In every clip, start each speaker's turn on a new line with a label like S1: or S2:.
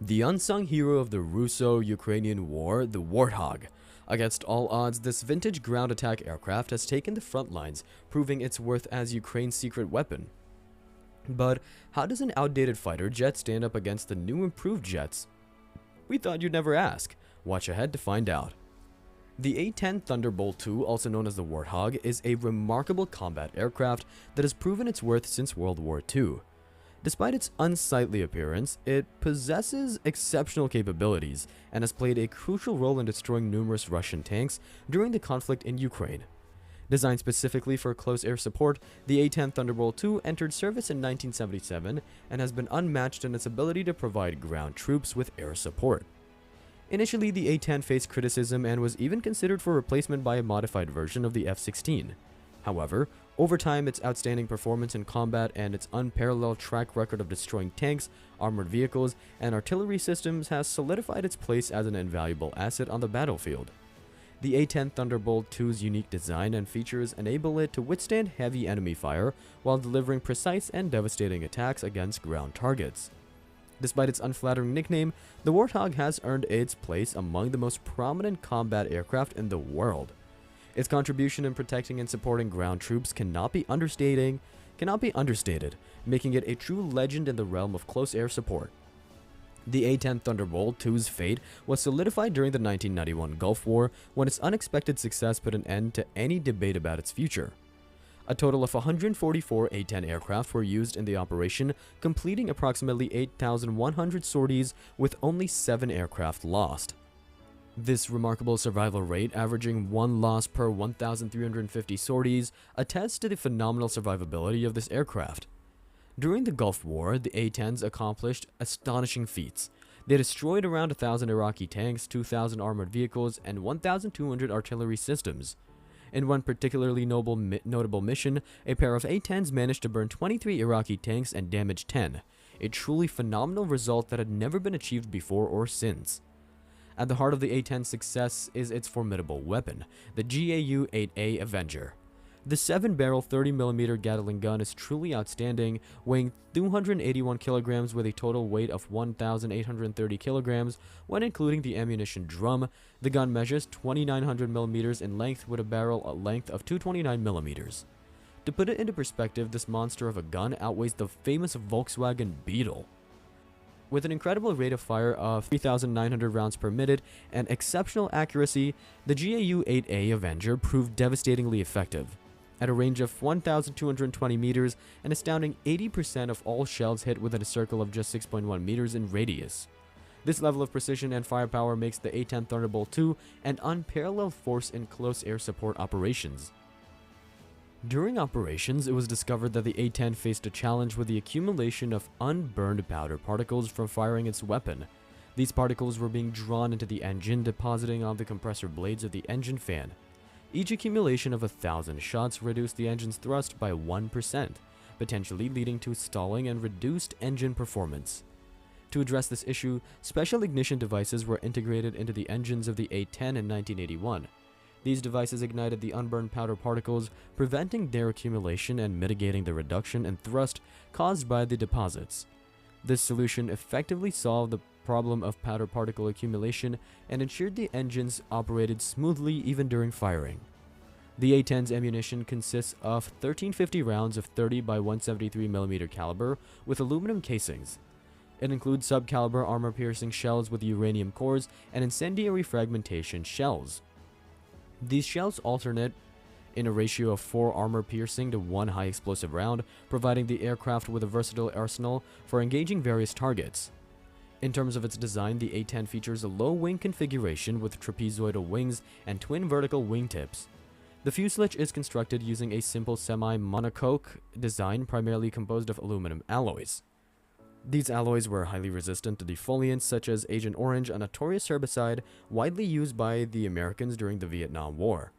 S1: The unsung hero of the Russo-Ukrainian war, the Warthog. Against all odds, this vintage ground attack aircraft has taken the front lines, proving its worth as Ukraine's secret weapon. But how does an outdated fighter jet stand up against the new improved jets? We thought you'd never ask. Watch ahead to find out. The A-10 Thunderbolt II, also known as the Warthog, is a remarkable combat aircraft that has proven its worth since World War II. Despite its unsightly appearance, it possesses exceptional capabilities and has played a crucial role in destroying numerous Russian tanks during the conflict in Ukraine. Designed specifically for close air support, the A-10 Thunderbolt II entered service in 1977 and has been unmatched in its ability to provide ground troops with air support. Initially, the A-10 faced criticism and was even considered for replacement by a modified version of the F-16. However, over time, its outstanding performance in combat and its unparalleled track record of destroying tanks, armored vehicles, and artillery systems has solidified its place as an invaluable asset on the battlefield. The A-10 Thunderbolt II's unique design and features enable it to withstand heavy enemy fire while delivering precise and devastating attacks against ground targets. Despite its unflattering nickname, the Warthog has earned its place among the most prominent combat aircraft in the world. Its contribution in protecting and supporting ground troops cannot be understated, making it a true legend in the realm of close air support. The A-10 Thunderbolt II's fate was solidified during the 1991 Gulf War when its unexpected success put an end to any debate about its future. A total of 144 A-10 aircraft were used in the operation, completing approximately 8,100 sorties with only 7 aircraft lost. This remarkable survival rate, averaging 1 loss per 1,350 sorties, attests to the phenomenal survivability of this aircraft. During the Gulf War, the A-10s accomplished astonishing feats. They destroyed around 1,000 Iraqi tanks, 2,000 armored vehicles, and 1,200 artillery systems. In one particularly notable mission, a pair of A-10s managed to burn 23 Iraqi tanks and damage 10, a truly phenomenal result that had never been achieved before or since. At the heart of the A-10's success is its formidable weapon, the GAU-8A Avenger. The 7-barrel 30mm Gatling gun is truly outstanding, weighing 281 kilograms with a total weight of 1,830 kilograms when including the ammunition drum. The gun measures 2,900 millimeters in length with a barrel length of 229 millimeters. To put it into perspective, this monster of a gun outweighs the famous Volkswagen Beetle. With an incredible rate of fire of 3,900 rounds per minute and exceptional accuracy, the GAU-8A Avenger proved devastatingly effective. At a range of 1,220 meters, an astounding 80% of all shells hit within a circle of just 6.1 meters in radius. This level of precision and firepower makes the A-10 Thunderbolt II an unparalleled force in close air support operations. During operations, it was discovered that the A-10 faced a challenge with the accumulation of unburned powder particles from firing its weapon. These particles were being drawn into the engine, depositing on the compressor blades of the engine fan. Each accumulation of 1,000 shots reduced the engine's thrust by 1%, potentially leading to stalling and reduced engine performance. To address this issue, special ignition devices were integrated into the engines of the A-10 in 1981. These devices ignited the unburned powder particles, preventing their accumulation and mitigating the reduction in thrust caused by the deposits. This solution effectively solved the problem of powder particle accumulation and ensured the engines operated smoothly even during firing. The A-10's ammunition consists of 1,350 rounds of 30 by 173mm caliber with aluminum casings. It includes sub-caliber armor-piercing shells with uranium cores and incendiary fragmentation shells. These shells alternate in a ratio of 4 armor-piercing to 1 high-explosive round, providing the aircraft with a versatile arsenal for engaging various targets. In terms of its design, the A-10 features a low-wing configuration with trapezoidal wings and twin vertical wingtips. The fuselage is constructed using a simple semi-monocoque design primarily composed of aluminum alloys. These alloys were highly resistant to defoliants such as Agent Orange, a notorious herbicide widely used by the Americans during the Vietnam War.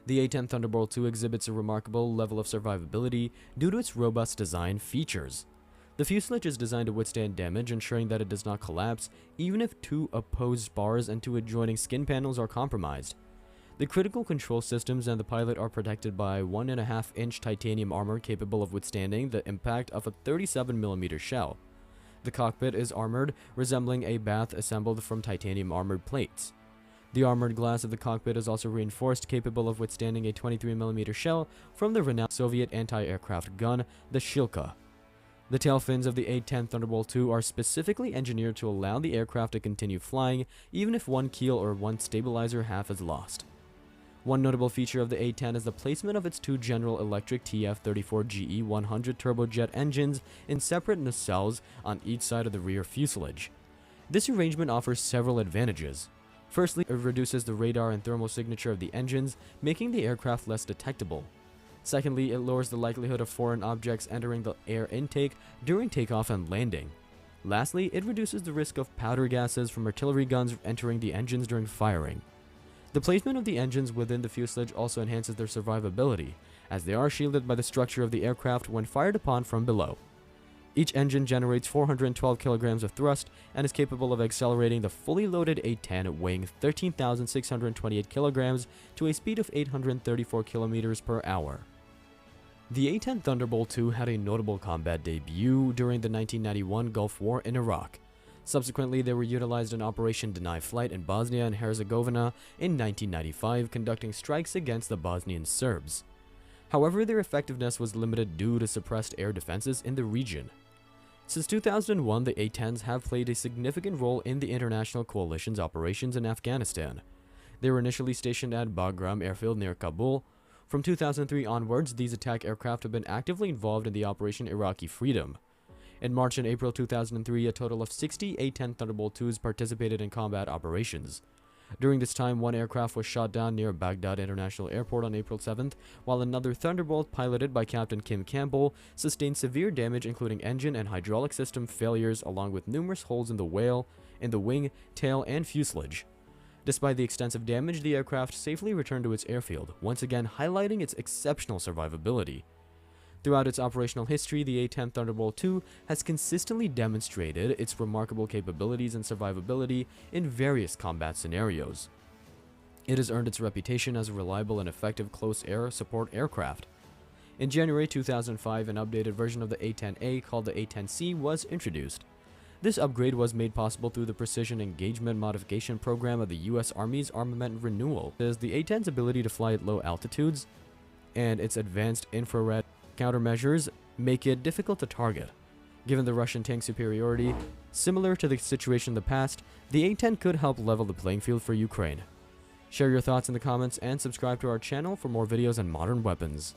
S1: The A-10 Thunderbolt II exhibits a remarkable level of survivability due to its robust design features. The fuselage is designed to withstand damage, ensuring that it does not collapse even if 2 opposed spars and 2 adjoining skin panels are compromised. The critical control systems and the pilot are protected by 1.5-inch titanium armor capable of withstanding the impact of a 37mm shell. The cockpit is armored, resembling a bath assembled from titanium armored plates. The armored glass of the cockpit is also reinforced, capable of withstanding a 23mm shell from the renowned Soviet anti-aircraft gun, the Shilka. The tail fins of the A-10 Thunderbolt II are specifically engineered to allow the aircraft to continue flying, even if one keel or one stabilizer half is lost. One notable feature of the A-10 is the placement of its two General Electric TF-34GE 100 turbojet engines in separate nacelles on each side of the rear fuselage. This arrangement offers several advantages. Firstly, it reduces the radar and thermal signature of the engines, making the aircraft less detectable. Secondly, it lowers the likelihood of foreign objects entering the air intake during takeoff and landing. Lastly, it reduces the risk of powder gases from artillery guns entering the engines during firing. The placement of the engines within the fuselage also enhances their survivability, as they are shielded by the structure of the aircraft when fired upon from below. Each engine generates 412 kilograms of thrust and is capable of accelerating the fully loaded A-10 weighing 13,628 kilograms to a speed of 834 kilometers per hour. The A-10 Thunderbolt II had a notable combat debut during the 1991 Gulf War in Iraq. Subsequently, they were utilized in Operation Deny Flight in Bosnia and Herzegovina in 1995, conducting strikes against the Bosnian Serbs. However, their effectiveness was limited due to suppressed air defenses in the region. Since 2001, the A-10s have played a significant role in the international coalition's operations in Afghanistan. They were initially stationed at Bagram airfield near Kabul. From 2003 onwards, these attack aircraft have been actively involved in the Operation Iraqi Freedom. In March and April 2003, a total of 60 A-10 Thunderbolt IIs participated in combat operations. During this time, one aircraft was shot down near Baghdad International Airport on April 7th, while another Thunderbolt, piloted by Captain Kim Campbell, sustained severe damage including engine and hydraulic system failures along with numerous holes in the wing, tail, and fuselage. Despite the extensive damage, the aircraft safely returned to its airfield, once again highlighting its exceptional survivability. Throughout its operational history, the A-10 Thunderbolt II has consistently demonstrated its remarkable capabilities and survivability in various combat scenarios. It has earned its reputation as a reliable and effective close air support aircraft. In January 2005, an updated version of the A-10A called the A-10C was introduced. This upgrade was made possible through the Precision Engagement Modification Program of the U.S. Army's Armament Renewal. The A-10's ability to fly at low altitudes and its advanced infrared countermeasures make it difficult to target. Given the Russian tank superiority, similar to the situation in the past, the A-10 could help level the playing field for Ukraine. Share your thoughts in the comments and subscribe to our channel for more videos on modern weapons.